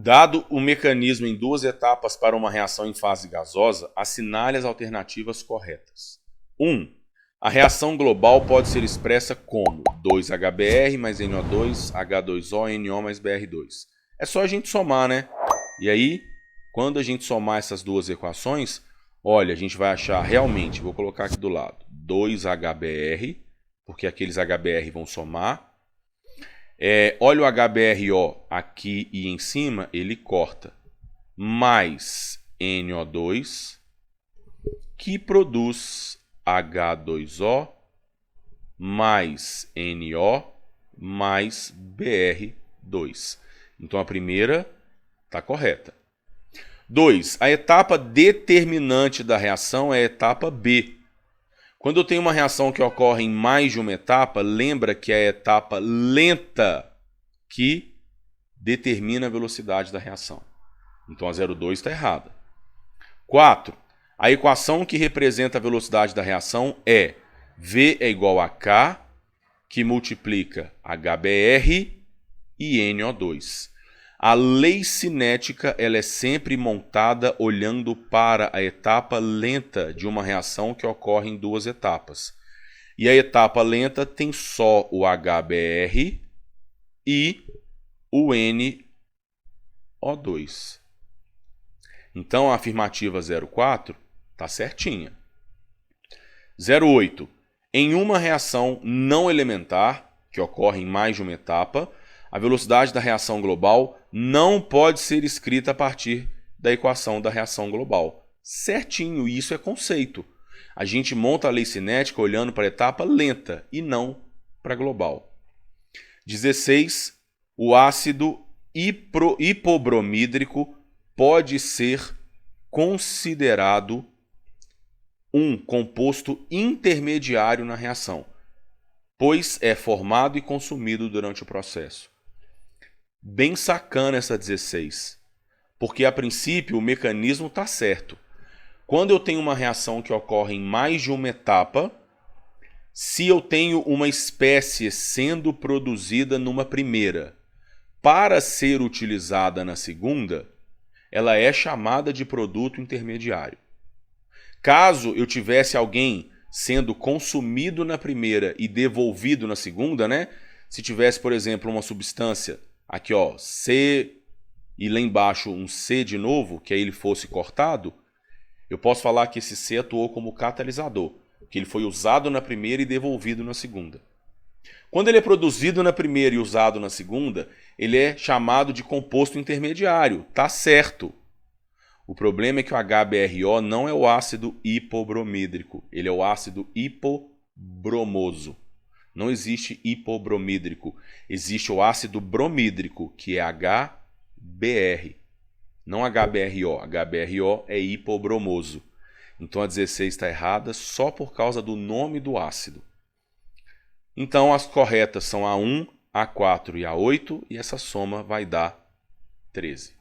Dado o mecanismo em duas etapas para uma reação em fase gasosa, assinale as alternativas corretas. 1. A reação global pode ser expressa como 2HBr mais NO2, H2O, NO mais Br2. É só a gente somar, né? E aí, quando a gente somar essas duas equações, olha, a gente vai achar realmente, vou colocar aqui do lado, 2HBr, porque aqueles HBr vão somar. Olha o HBRO aqui e em cima, ele corta. Mais NO2, que produz H2O, mais NO, mais Br2. Então a primeira está correta. 2. A etapa determinante da reação é a etapa B. Quando eu tenho uma reação que ocorre em mais de uma etapa, lembra que é a etapa lenta que determina a velocidade da reação. Então a 02 está errada. 4. A equação que representa a velocidade da reação é V é igual a K, que multiplica HBr e NO2. A lei cinética ela é sempre montada olhando para a etapa lenta de uma reação que ocorre em duas etapas. E a etapa lenta tem só o HBr e o NO2. Então a afirmativa 04 está certinha. 08. Em uma reação não elementar, que ocorre em mais de uma etapa, a velocidade da reação global não pode ser escrita a partir da equação da reação global. Certinho, isso é conceito. A gente monta a lei cinética olhando para a etapa lenta e não para a global. 16. O ácido hipobromídrico pode ser considerado um composto intermediário na reação, pois é formado e consumido durante o processo. Bem sacana essa 16, porque a princípio o mecanismo está certo. Quando eu tenho uma reação que ocorre em mais de uma etapa, se eu tenho uma espécie sendo produzida numa primeira para ser utilizada na segunda, ela é chamada de produto intermediário. Caso eu tivesse alguém sendo consumido na primeira e devolvido na segunda, né? Se tivesse, por exemplo, uma substância aqui, ó, C e lá embaixo um C de novo, que aí ele fosse cortado, eu posso falar que esse C atuou como catalisador, que ele foi usado na primeira e devolvido na segunda. Quando ele é produzido na primeira e usado na segunda, ele é chamado de composto intermediário, tá certo. O problema é que o HBRO não é o ácido hipobromídrico, ele é o ácido hipobromoso. Não existe hipobromídrico, existe o ácido bromídrico, que é HBr, não HBRO. HBRO é hipobromoso. Então a 16 está errada só por causa do nome do ácido. Então as corretas são a 1, a 4 e a 8, e essa soma vai dar 13.